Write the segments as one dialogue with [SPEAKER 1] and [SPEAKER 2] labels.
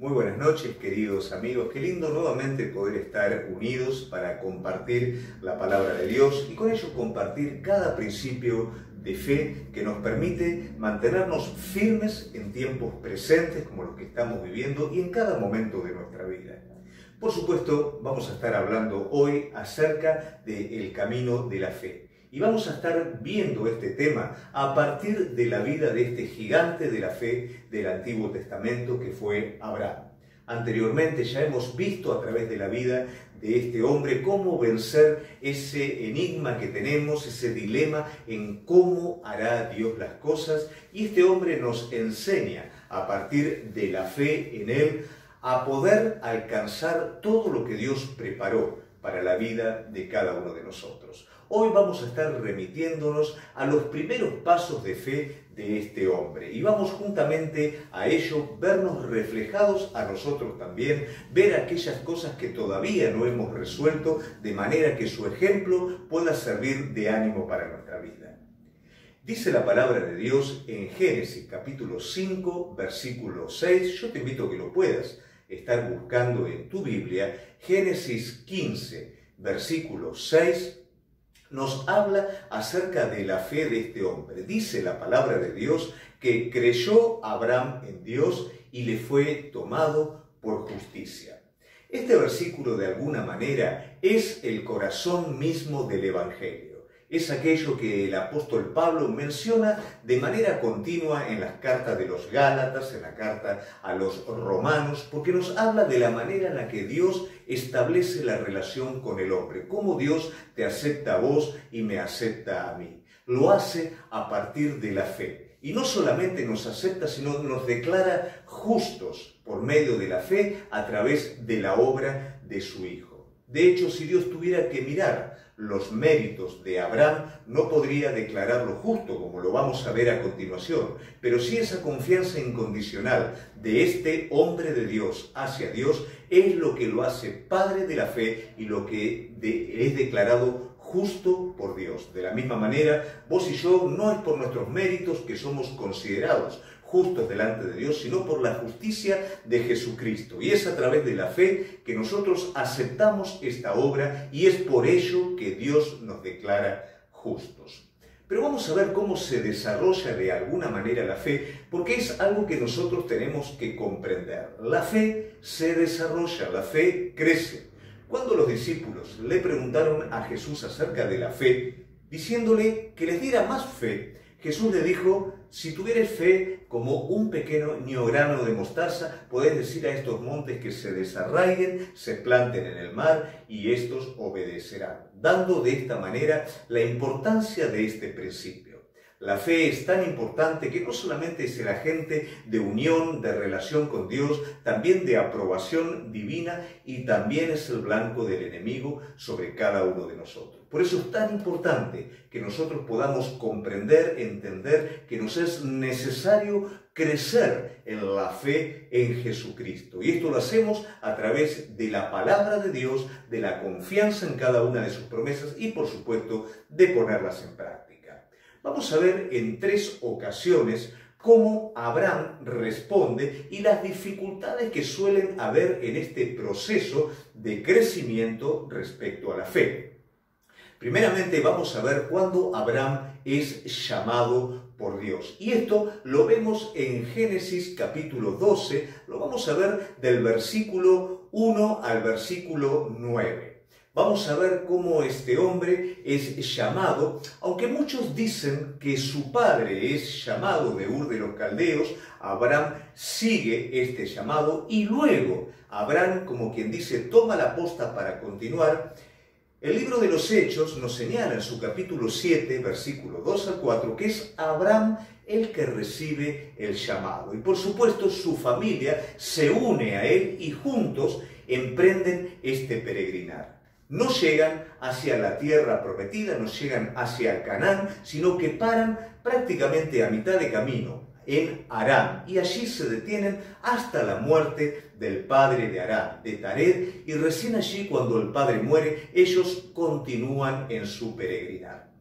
[SPEAKER 1] Muy buenas noches, queridos amigos. Qué lindo nuevamente poder estar unidos para compartir la palabra de Dios y con ello compartir cada principio de fe que nos permite mantenernos firmes en tiempos presentes como los que estamos viviendo y en cada momento de nuestra vida. Por supuesto, vamos a estar hablando hoy acerca del camino de la fe. Y vamos a estar viendo este tema a partir de la vida de este gigante de la fe del Antiguo Testamento que fue Abraham. Anteriormente ya hemos visto a través de la vida de este hombre cómo vencer ese enigma que tenemos, ese dilema en cómo hará Dios las cosas. Y este hombre nos enseña a partir de la fe en él a poder alcanzar todo lo que Dios preparó para la vida de cada uno de nosotros. Hoy vamos a estar remitiéndonos a los primeros pasos de fe de este hombre y vamos juntamente a ello vernos reflejados a nosotros también, ver aquellas cosas que todavía no hemos resuelto de manera que su ejemplo pueda servir de ánimo para nuestra vida. Dice la palabra de Dios en Génesis capítulo 5 versículo 6, yo te invito a que lo puedas estar buscando en tu Biblia. Génesis 15 versículo 6 nos habla acerca de la fe de este hombre. Dice la palabra de Dios que creyó Abraham en Dios y le fue tomado por justicia. Este versículo de alguna manera es el corazón mismo del Evangelio. Es aquello que el apóstol Pablo menciona de manera continua en las cartas de los Gálatas, en la carta a los Romanos, porque nos habla de la manera en la que Dios establece la relación con el hombre, cómo Dios te acepta a vos y me acepta a mí. Lo hace a partir de la fe. Y no solamente nos acepta, sino nos declara justos por medio de la fe a través de la obra de su Hijo. De hecho, si Dios tuviera que mirar los méritos de Abraham, no podría declararlo justo, como lo vamos a ver a continuación, pero sí esa confianza incondicional de este hombre de Dios hacia Dios es lo que lo hace padre de la fe y lo que es declarado justo por Dios. De la misma manera, vos y yo no es por nuestros méritos que somos considerados justos delante de Dios, sino por la justicia de Jesucristo. Y es a través de la fe que nosotros aceptamos esta obra y es por ello que Dios nos declara justos. Pero vamos a ver cómo se desarrolla de alguna manera la fe, porque es algo que nosotros tenemos que comprender. La fe se desarrolla, la fe crece. Cuando los discípulos le preguntaron a Jesús acerca de la fe, diciéndole que les diera más fe, Jesús le dijo: si tuvieres fe como un pequeño grano de mostaza, podés decir a estos montes que se desarraiguen, se planten en el mar y estos obedecerán, dando de esta manera la importancia de este principio. La fe es tan importante que no solamente es el agente de unión, de relación con Dios, también de aprobación divina y también es el blanco del enemigo sobre cada uno de nosotros. Por eso es tan importante que nosotros podamos comprender, entender que nos es necesario crecer en la fe en Jesucristo. Y esto lo hacemos a través de la palabra de Dios, de la confianza en cada una de sus promesas y, por supuesto, de ponerlas en práctica. Vamos a ver en 3 ocasiones cómo Abraham responde y las dificultades que suelen haber en este proceso de crecimiento respecto a la fe. Primeramente vamos a ver cuándo Abraham es llamado por Dios. Y esto lo vemos en Génesis capítulo 12, lo vamos a ver del versículo 1 al versículo 9. Vamos a ver cómo este hombre es llamado, aunque muchos dicen que su padre es llamado de Ur de los Caldeos, Abraham sigue este llamado y luego Abraham, como quien dice, toma la posta para continuar. El libro de los Hechos nos señala en su capítulo 7, versículo 2 al 4, que es Abraham el que recibe el llamado. Y por supuesto su familia se une a él y juntos emprenden este peregrinar. No llegan hacia la tierra prometida, no llegan hacia Canaán, sino que paran prácticamente a mitad de camino en Harán, y allí se detienen hasta la muerte del padre de Harán, de Tared, y recién allí, cuando el padre muere, ellos continúan en su peregrinar.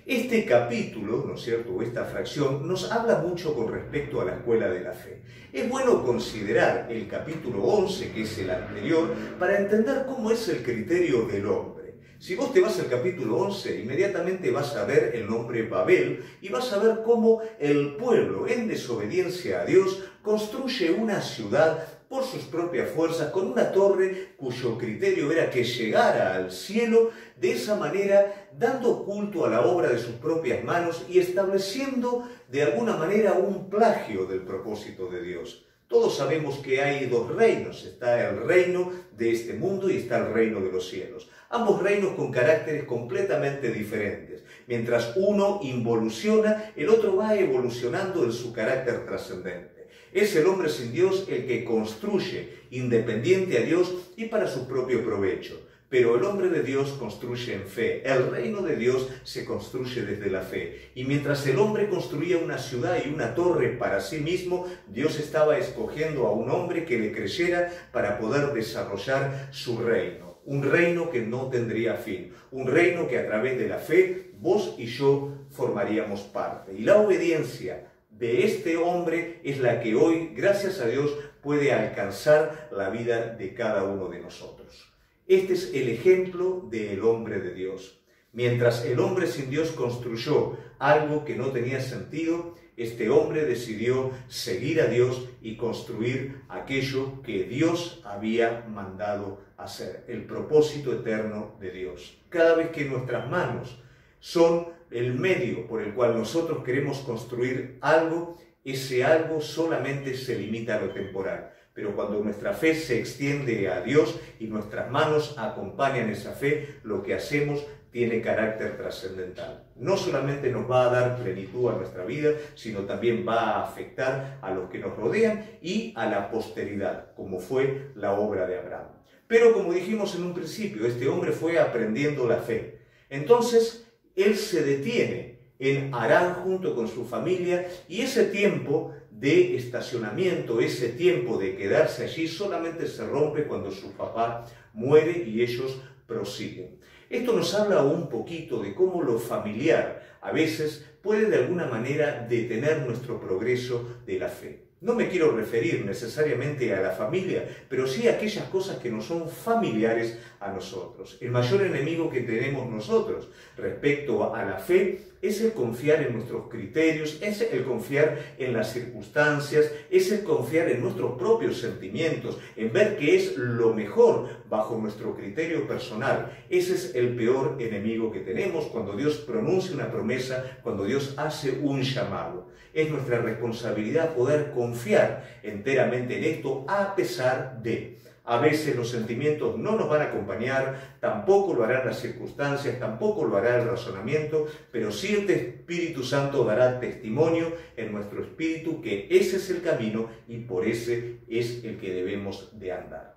[SPEAKER 1] Este capítulo, ¿no es cierto?, o esta fracción, nos habla mucho con respecto a la escuela de la fe. Es bueno considerar el capítulo 11, que es el anterior, para entender cómo es el criterio del hombre. Si vos te vas al capítulo 11, inmediatamente vas a ver el nombre Babel y vas a ver cómo el pueblo, en desobediencia a Dios, construye una ciudad por sus propias fuerzas, con una torre cuyo criterio era que llegara al cielo, de esa manera dando culto a la obra de sus propias manos y estableciendo de alguna manera un plagio del propósito de Dios. Todos sabemos que hay dos reinos, está el reino de este mundo y está el reino de los cielos. Ambos reinos con caracteres completamente diferentes. Mientras uno involuciona, el otro va evolucionando en su carácter trascendente. Es el hombre sin Dios el que construye, independiente a Dios y para su propio provecho. Pero el hombre de Dios construye en fe. El reino de Dios se construye desde la fe. Y mientras el hombre construía una ciudad y una torre para sí mismo, Dios estaba escogiendo a un hombre que le creyera para poder desarrollar su reino. Un reino que no tendría fin. Un reino que a través de la fe, vos y yo formaríamos parte. Y la obediencia de este hombre es la que hoy, gracias a Dios, puede alcanzar la vida de cada uno de nosotros. Este es el ejemplo del hombre de Dios. Mientras el hombre sin Dios construyó algo que no tenía sentido, este hombre decidió seguir a Dios y construir aquello que Dios había mandado hacer, el propósito eterno de Dios. Cada vez que nuestras manos son el medio por el cual nosotros queremos construir algo, ese algo solamente se limita a lo temporal. Pero cuando nuestra fe se extiende a Dios y nuestras manos acompañan esa fe, lo que hacemos tiene carácter trascendental. No solamente nos va a dar plenitud a nuestra vida, sino también va a afectar a los que nos rodean y a la posteridad, como fue la obra de Abraham. Pero como dijimos en un principio, este hombre fue aprendiendo la fe. Entonces, él se detiene en Harán junto con su familia y ese tiempo de estacionamiento, ese tiempo de quedarse allí solamente se rompe cuando su papá muere y ellos prosiguen. Esto nos habla un poquito de cómo lo familiar a veces puede de alguna manera detener nuestro progreso de la fe. No me quiero referir necesariamente a la familia, pero sí a aquellas cosas que nos son familiares a nosotros. El mayor enemigo que tenemos nosotros respecto a la fe es el confiar en nuestros criterios, es el confiar en las circunstancias, es el confiar en nuestros propios sentimientos, en ver qué es lo mejor bajo nuestro criterio personal. Ese es el peor enemigo que tenemos cuando Dios pronuncia una promesa, cuando Dios hace un llamado. Es nuestra responsabilidad poder confiar enteramente en esto a pesar de. A veces los sentimientos no nos van a acompañar, tampoco lo harán las circunstancias, tampoco lo hará el razonamiento, pero sí el Espíritu Santo dará testimonio en nuestro espíritu que ese es el camino y por ese es el que debemos de andar.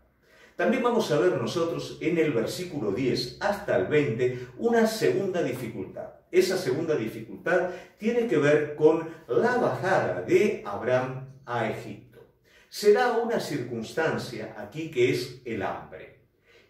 [SPEAKER 1] También vamos a ver nosotros en el versículo 10 hasta el 20 una segunda dificultad. Esa segunda dificultad tiene que ver con la bajada de Abraham a Egipto. Se da una circunstancia aquí que es el hambre.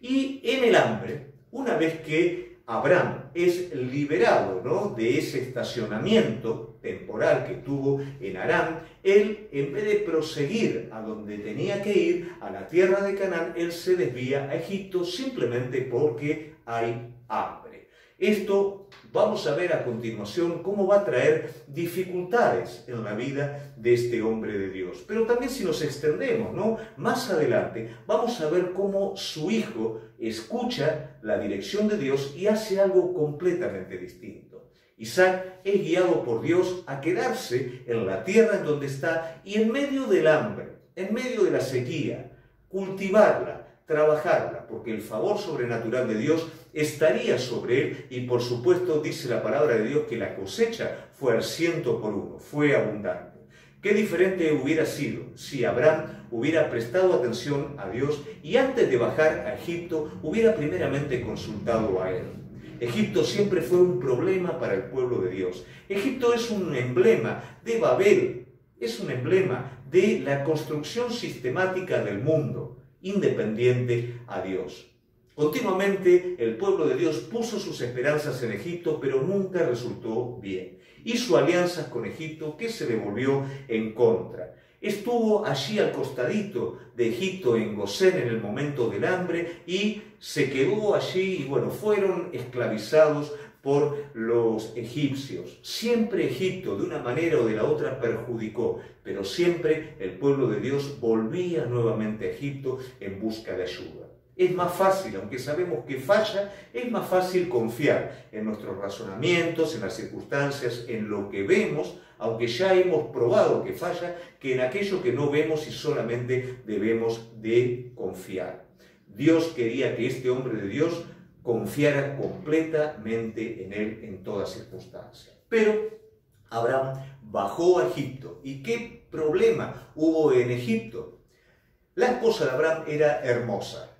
[SPEAKER 1] Y en el hambre, una vez que Abraham es liberado, ¿no?, de ese estacionamiento temporal que tuvo en Harán, él, en vez de proseguir a donde tenía que ir, a la tierra de Canaán, él se desvía a Egipto simplemente porque hay hambre. Esto vamos a ver a continuación cómo va a traer dificultades en la vida de este hombre de Dios. Pero también si nos extendemos, ¿no?, más adelante, vamos a ver cómo su hijo escucha la dirección de Dios y hace algo completamente distinto. Isaac es guiado por Dios a quedarse en la tierra en donde está y en medio del hambre, en medio de la sequía, cultivarla, trabajarla, porque el favor sobrenatural de Dios estaría sobre él y por supuesto dice la palabra de Dios que la cosecha fue al 100%, fue abundante. Qué diferente hubiera sido si Abraham hubiera prestado atención a Dios y antes de bajar a Egipto hubiera primeramente consultado a él. Egipto siempre fue un problema para el pueblo de Dios. Egipto es un emblema de Babel, es un emblema de la construcción sistemática del mundo, independiente a Dios. Continuamente el pueblo de Dios puso sus esperanzas en Egipto, pero nunca resultó bien. Hizo alianzas con Egipto que se le volvió en contra. Estuvo allí al costadito de Egipto en Gosén en el momento del hambre y se quedó allí y bueno, fueron esclavizados por los egipcios. Siempre Egipto de una manera o de la otra perjudicó, pero siempre el pueblo de Dios volvía nuevamente a Egipto en busca de ayuda. Es más fácil, aunque sabemos que falla, es más fácil confiar en nuestros razonamientos, en las circunstancias, en lo que vemos, aunque ya hemos probado que falla, que en aquello que no vemos y solamente debemos de confiar. Dios quería que este hombre de Dios confiara completamente en él en toda circunstancia. Pero Abraham bajó a Egipto. ¿Y qué problema hubo en Egipto? La esposa de Abraham era hermosa.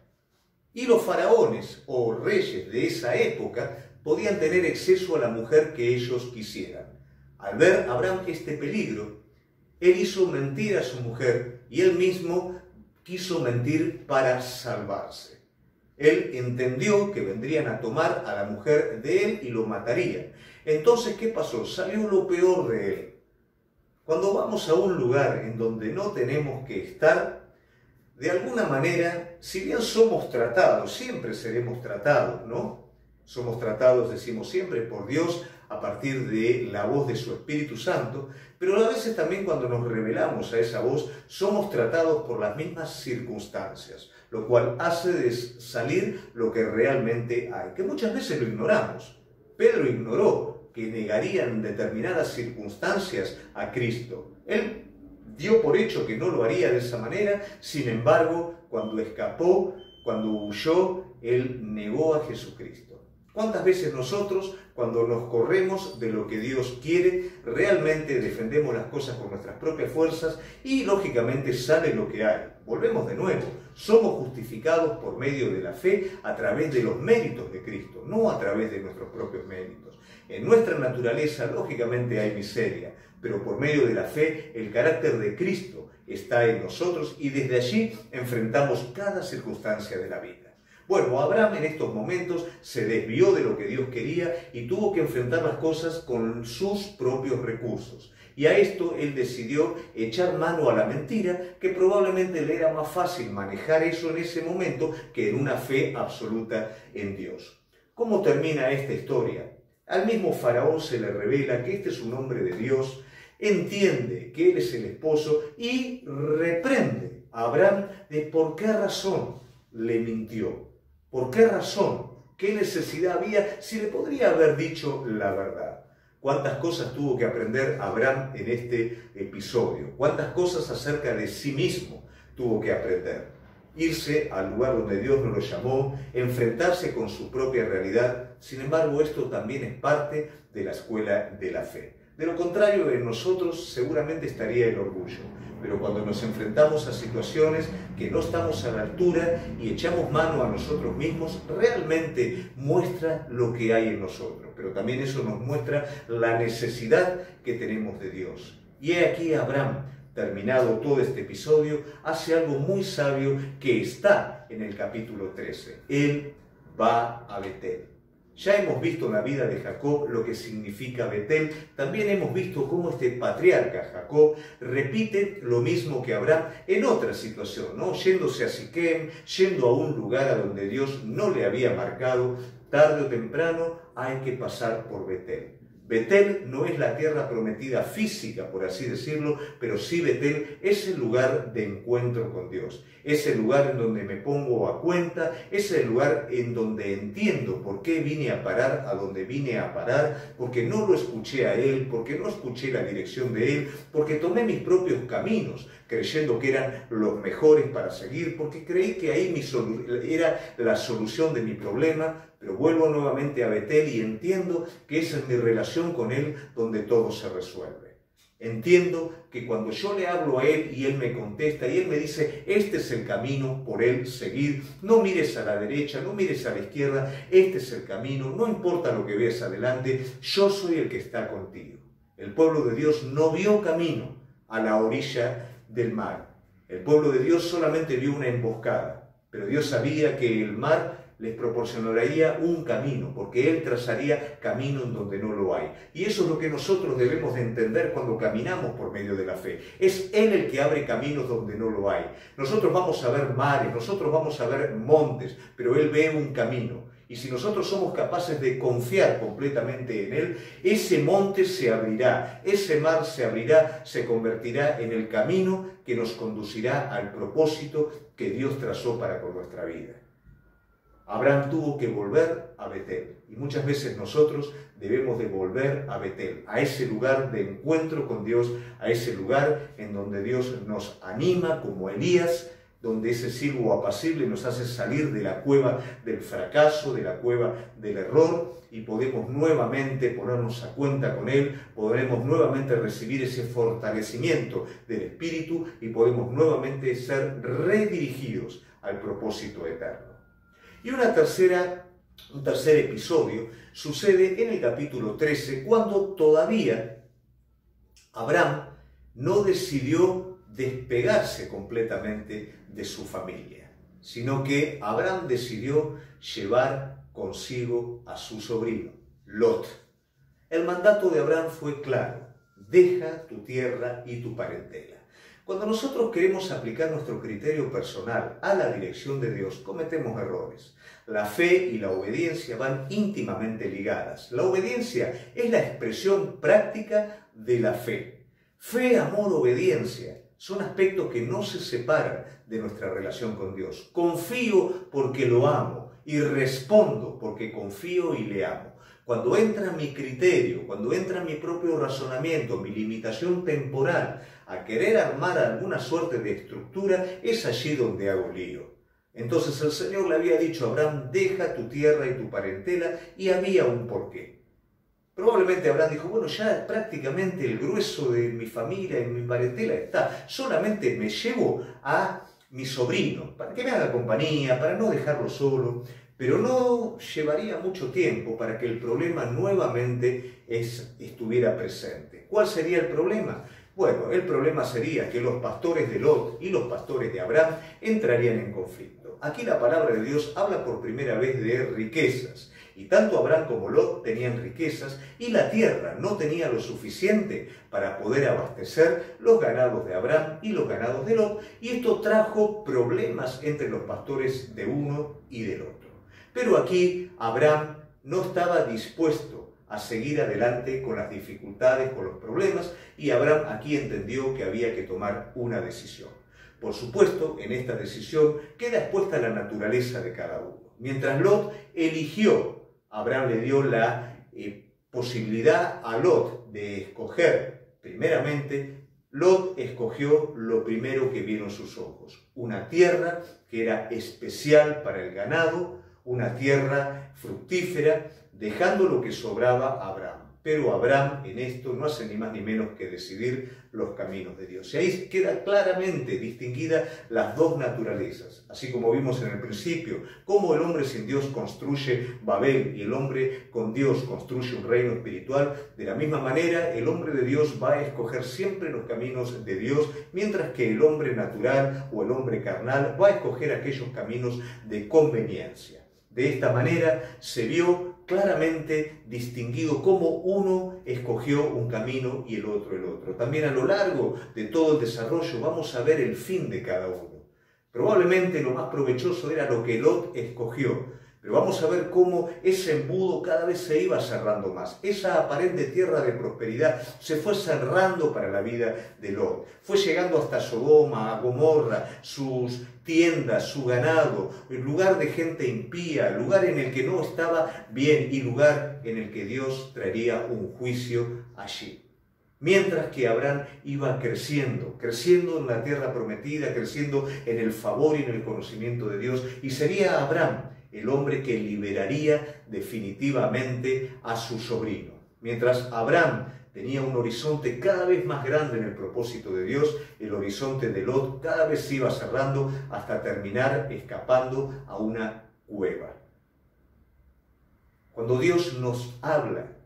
[SPEAKER 1] Y los faraones o reyes de esa época podían tener acceso a la mujer que ellos quisieran. Al ver Abraham este peligro, él hizo mentir a su mujer y él mismo quiso mentir para salvarse. Él entendió que vendrían a tomar a la mujer de él y lo matarían. Entonces, ¿qué pasó? Salió lo peor de él. Cuando vamos a un lugar en donde no tenemos que estar, de alguna manera, si bien somos tratados, siempre seremos tratados, ¿no? Somos tratados, decimos siempre, por Dios a partir de la voz de su Espíritu Santo, pero a veces también cuando nos revelamos a esa voz, somos tratados por las mismas circunstancias, lo cual hace salir lo que realmente hay, que muchas veces lo ignoramos. Pedro ignoró que negarían determinadas circunstancias a Cristo. Él dio por hecho que no lo haría de esa manera, sin embargo, cuando escapó, cuando huyó, él negó a Jesucristo. ¿Cuántas veces nosotros, cuando nos corremos de lo que Dios quiere, realmente defendemos las cosas por nuestras propias fuerzas y lógicamente sale lo que hay? Volvemos de nuevo, somos justificados por medio de la fe a través de los méritos de Cristo, no a través de nuestros propios méritos. En nuestra naturaleza, lógicamente, hay miseria, pero por medio de la fe, el carácter de Cristo está en nosotros y desde allí enfrentamos cada circunstancia de la vida. Bueno, Abraham en estos momentos se desvió de lo que Dios quería y tuvo que enfrentar las cosas con sus propios recursos. Y a esto él decidió echar mano a la mentira, que probablemente le era más fácil manejar eso en ese momento que en una fe absoluta en Dios. ¿Cómo termina esta historia? Al mismo faraón se le revela que este es un hombre de Dios, entiende que él es el esposo y reprende a Abraham de por qué razón le mintió. ¿Por qué razón? ¿Qué necesidad había si le podría haber dicho la verdad? ¿Cuántas cosas tuvo que aprender Abraham en este episodio? ¿Cuántas cosas acerca de sí mismo tuvo que aprender? Irse al lugar donde Dios no lo llamó, enfrentarse con su propia realidad. Sin embargo, esto también es parte de la escuela de la fe. De lo contrario, en nosotros seguramente estaría el orgullo. Pero cuando nos enfrentamos a situaciones que no estamos a la altura y echamos mano a nosotros mismos, realmente muestra lo que hay en nosotros. Pero también eso nos muestra la necesidad que tenemos de Dios. Y he aquí Abraham, terminado todo este episodio, hace algo muy sabio que está en el capítulo 13. Él va a Betel. Ya hemos visto en la vida de Jacob lo que significa Betel. También hemos visto cómo este patriarca Jacob repite lo mismo que Abraham en otra situación, ¿no? Yéndose a Siquem, yendo a un lugar a donde Dios no le había marcado. Tarde o temprano hay que pasar por Betel. Betel no es la tierra prometida física, por así decirlo, pero sí Betel es el lugar de encuentro con Dios. Es el lugar en donde me pongo a cuenta, es el lugar en donde entiendo por qué vine a parar a donde vine a parar, porque no lo escuché a Él, porque no escuché la dirección de Él, porque tomé mis propios caminos, creyendo que eran los mejores para seguir, porque creí que ahí era la solución de mi problema. Pero vuelvo nuevamente a Betel y entiendo que esa es mi relación con Él donde todo se resuelve. Entiendo que cuando yo le hablo a Él y Él me contesta y Él me dice, este es el camino por Él seguir, no mires a la derecha, no mires a la izquierda, este es el camino, no importa lo que veas adelante, yo soy el que está contigo. El pueblo de Dios no vio camino a la orilla del mar. El pueblo de Dios solamente vio una emboscada, pero Dios sabía que el mar les proporcionaría un camino, porque Él trazaría camino en donde no lo hay. Y eso es lo que nosotros debemos de entender cuando caminamos por medio de la fe. Es Él el que abre caminos donde no lo hay. Nosotros vamos a ver mares, nosotros vamos a ver montes, pero Él ve un camino. Y si nosotros somos capaces de confiar completamente en Él, ese monte se abrirá, ese mar se abrirá, se convertirá en el camino que nos conducirá al propósito que Dios trazó para con nuestra vida. Abraham tuvo que volver a Betel, y muchas veces nosotros debemos de volver a Betel, a ese lugar de encuentro con Dios, a ese lugar en donde Dios nos anima como Elías, donde ese silbo apacible nos hace salir de la cueva del fracaso, de la cueva del error, y podemos nuevamente ponernos a cuenta con Él, podremos nuevamente recibir ese fortalecimiento del Espíritu y podemos nuevamente ser redirigidos al propósito eterno. Y un tercer episodio sucede en el capítulo 13, cuando todavía Abraham no decidió despegarse completamente de su familia, sino que Abraham decidió llevar consigo a su sobrino, Lot. El mandato de Abraham fue claro: deja tu tierra y tu parentela. Cuando nosotros queremos aplicar nuestro criterio personal a la dirección de Dios, cometemos errores. La fe y la obediencia van íntimamente ligadas. La obediencia es la expresión práctica de la fe. Fe, amor, obediencia son aspectos que no se separan de nuestra relación con Dios. Confío porque lo amo y respondo porque confío y le amo. Cuando entra mi criterio, cuando entra mi propio razonamiento, mi limitación temporal a querer armar alguna suerte de estructura, es allí donde hago lío. Entonces el Señor le había dicho a Abraham: deja tu tierra y tu parentela, y había un porqué. Probablemente Abraham dijo: bueno, ya prácticamente el grueso de mi familia y mi parentela está, solamente me llevo a mi sobrino, para que me haga compañía, para no dejarlo solo. Pero no llevaría mucho tiempo para que el problema nuevamente estuviera presente. ¿Cuál sería el problema? Bueno, el problema sería que los pastores de Lot y los pastores de Abraham entrarían en conflicto. Aquí la palabra de Dios habla por primera vez de riquezas. Y tanto Abraham como Lot tenían riquezas, y la tierra no tenía lo suficiente para poder abastecer los ganados de Abraham y los ganados de Lot, y esto trajo problemas entre los pastores de uno y del otro. Pero aquí Abraham no estaba dispuesto a seguir adelante con las dificultades, con los problemas, y Abraham aquí entendió que había que tomar una decisión. Por supuesto, en esta decisión queda expuesta la naturaleza de cada uno. Mientras Lot eligió, Abraham le dio la posibilidad a Lot de escoger. Primeramente, Lot escogió lo primero que vieron sus ojos: una tierra que era especial para el ganado, una tierra fructífera, dejando lo que sobraba a Abraham. Pero Abraham en esto no hace ni más ni menos que decidir los caminos de Dios. Y ahí queda claramente distinguida las dos naturalezas. Así como vimos en el principio, cómo el hombre sin Dios construye Babel y el hombre con Dios construye un reino espiritual, de la misma manera el hombre de Dios va a escoger siempre los caminos de Dios, mientras que el hombre natural o el hombre carnal va a escoger aquellos caminos de conveniencia. De esta manera se vio claramente distinguido cómo uno escogió un camino y el otro. También a lo largo de todo el desarrollo vamos a ver el fin de cada uno. Probablemente lo más provechoso era lo que Lot escogió, pero vamos a ver cómo ese embudo cada vez se iba cerrando más. Esa aparente tierra de prosperidad se fue cerrando para la vida de Lot. Fue llegando hasta Sodoma, Gomorra, sus tiendas, su ganado, el lugar de gente impía, lugar en el que no estaba bien y lugar en el que Dios traería un juicio allí. Mientras que Abraham iba creciendo en la tierra prometida, creciendo en el favor y en el conocimiento de Dios, y sería Abraham el hombre que liberaría definitivamente a su sobrino. Mientras Abraham tenía un horizonte cada vez más grande en el propósito de Dios, el horizonte de Lot cada vez se iba cerrando hasta terminar escapando a una cueva. Cuando Dios nos habla,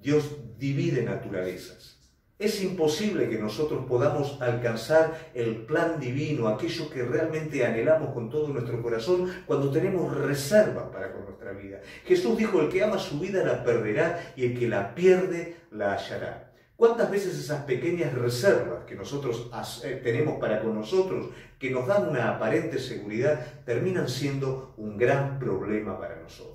[SPEAKER 1] Dios divide naturalezas. Es imposible que nosotros podamos alcanzar el plan divino, aquello que realmente anhelamos con todo nuestro corazón, cuando tenemos reservas para con nuestra vida. Jesús dijo, el que ama su vida la perderá y el que la pierde la hallará. ¿Cuántas veces esas pequeñas reservas que nosotros tenemos para con nosotros, que nos dan una aparente seguridad, terminan siendo un gran problema para nosotros?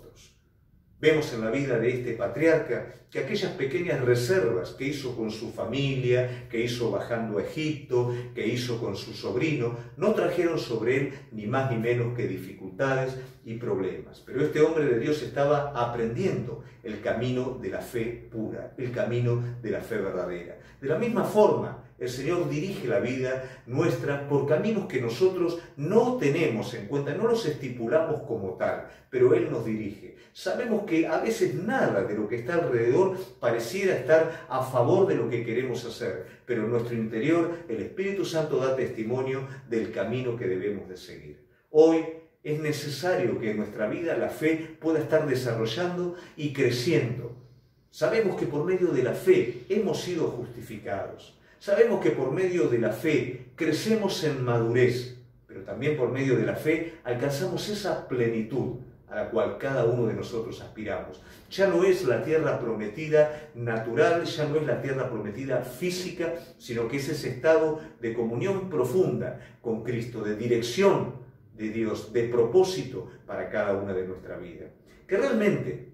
[SPEAKER 1] Vemos en la vida de este patriarca que aquellas pequeñas reservas que hizo con su familia, que hizo bajando a Egipto, que hizo con su sobrino, no trajeron sobre él ni más ni menos que dificultades y problemas. Pero este hombre de Dios estaba aprendiendo el camino de la fe pura, el camino de la fe verdadera. De la misma forma, el Señor dirige la vida nuestra por caminos que nosotros no tenemos en cuenta, no los estipulamos como tal, pero Él nos dirige. Sabemos que a veces nada de lo que está alrededor pareciera estar a favor de lo que queremos hacer, pero en nuestro interior el Espíritu Santo da testimonio del camino que debemos de seguir. Hoy es necesario que en nuestra vida la fe pueda estar desarrollando y creciendo. Sabemos que por medio de la fe hemos sido justificados. Sabemos que por medio de la fe crecemos en madurez, pero también por medio de la fe alcanzamos esa plenitud a la cual cada uno de nosotros aspiramos. Ya no es la tierra prometida natural, ya no es la tierra prometida física, sino que es ese estado de comunión profunda con Cristo, de dirección de Dios, de propósito para cada una de nuestra vida. Que realmente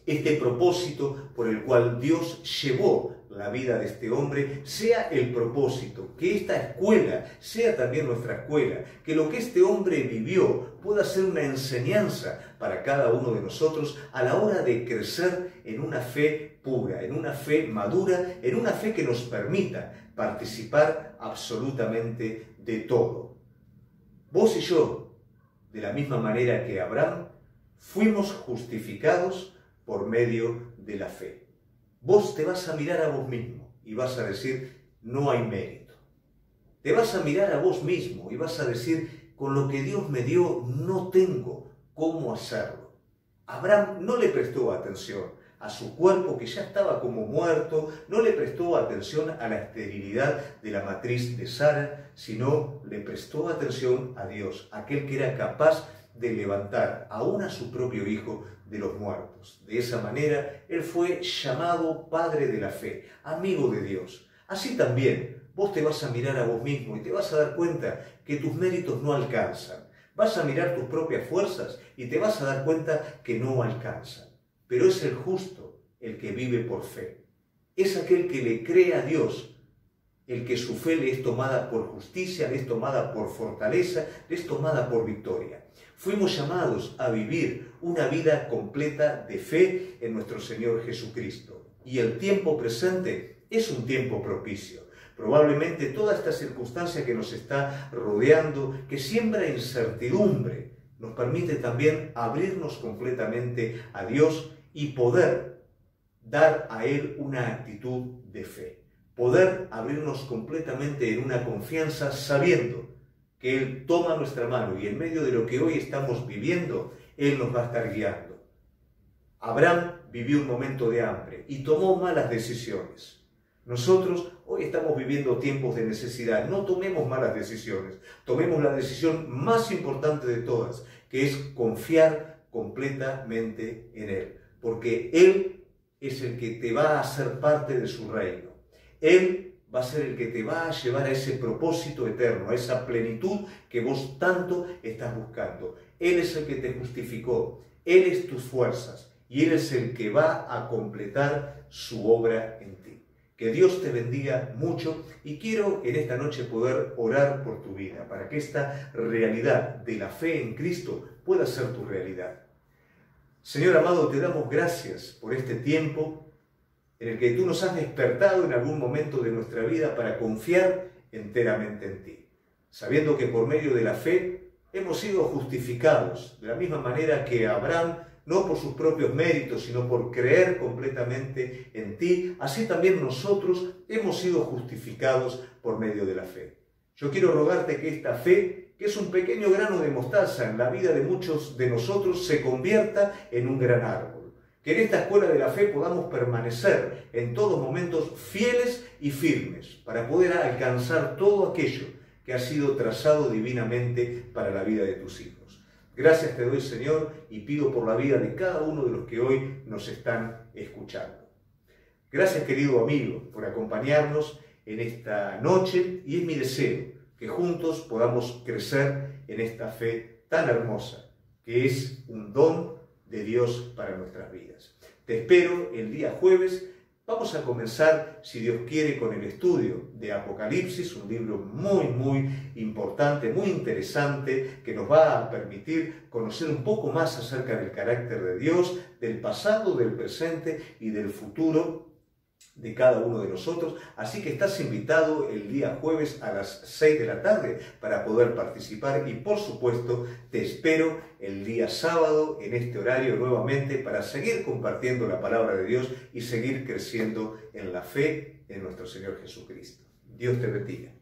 [SPEAKER 1] este propósito por el cual Dios llevó la vida de este hombre sea el propósito, que esta escuela sea también nuestra escuela, que lo que este hombre vivió pueda ser una enseñanza para cada uno de nosotros a la hora de crecer en una fe pura, en una fe madura, en una fe que nos permita participar absolutamente de todo. Vos y yo, de la misma manera que Abraham, fuimos justificados por medio de la fe. Vos te vas a mirar a vos mismo y vas a decir, no hay mérito. Te vas a mirar a vos mismo y vas a decir, con lo que Dios me dio, no tengo cómo hacerlo. Abraham no le prestó atención a su cuerpo que ya estaba como muerto, no le prestó atención a la esterilidad de la matriz de Sara, sino le prestó atención a Dios, aquel que era capaz de levantar aún a su propio hijo de los muertos. De esa manera, él fue llamado Padre de la Fe, amigo de Dios. Así también, vos te vas a mirar a vos mismo y te vas a dar cuenta que tus méritos no alcanzan. Vas a mirar tus propias fuerzas y te vas a dar cuenta que no alcanzan. Pero es el justo el que vive por fe. Es aquel que le cree a Dios, el que su fe le es tomada por justicia, le es tomada por fortaleza, le es tomada por victoria. Fuimos llamados a vivir una vida completa de fe en nuestro Señor Jesucristo. Y el tiempo presente es un tiempo propicio. Probablemente toda esta circunstancia que nos está rodeando, que siembra incertidumbre, nos permite también abrirnos completamente a Dios y poder dar a Él una actitud de fe. Poder abrirnos completamente en una confianza sabiendo que Él toma nuestra mano y en medio de lo que hoy estamos viviendo, Él nos va a estar guiando. Abraham vivió un momento de hambre y tomó malas decisiones. Nosotros hoy estamos viviendo tiempos de necesidad. No tomemos malas decisiones. Tomemos la decisión más importante de todas, que es confiar completamente en Él. Porque Él es el que te va a hacer parte de su reino. Él va a ser el que te va a llevar a ese propósito eterno, a esa plenitud que vos tanto estás buscando. Él es el que te justificó. Él es tus fuerzas. Y Él es el que va a completar su obra en ti. Que Dios te bendiga mucho y quiero en esta noche poder orar por tu vida para que esta realidad de la fe en Cristo pueda ser tu realidad. Señor amado, te damos gracias por este tiempo en el que tú nos has despertado en algún momento de nuestra vida para confiar enteramente en ti, sabiendo que por medio de la fe hemos sido justificados de la misma manera que Abraham, no por sus propios méritos, sino por creer completamente en ti, así también nosotros hemos sido justificados por medio de la fe. Yo quiero rogarte que esta fe, que es un pequeño grano de mostaza en la vida de muchos de nosotros, se convierta en un gran árbol. Que en esta escuela de la fe podamos permanecer en todos momentos fieles y firmes para poder alcanzar todo aquello que ha sido trazado divinamente para la vida de tus hijos. Gracias te doy, Señor, y pido por la vida de cada uno de los que hoy nos están escuchando. Gracias, querido amigo, por acompañarnos en esta noche, y es mi deseo que juntos podamos crecer en esta fe tan hermosa, que es un don de Dios para nuestras vidas. Te espero el día jueves. Vamos a comenzar, si Dios quiere, con el estudio de Apocalipsis, un libro muy importante, muy interesante, que nos va a permitir conocer un poco más acerca del carácter de Dios, del pasado, del presente y del futuro de cada uno de nosotros. Así que estás invitado el día jueves a las 6 de la tarde para poder participar, y por supuesto te espero el día sábado en este horario nuevamente para seguir compartiendo la palabra de Dios y seguir creciendo en la fe en nuestro Señor Jesucristo. Dios te bendiga.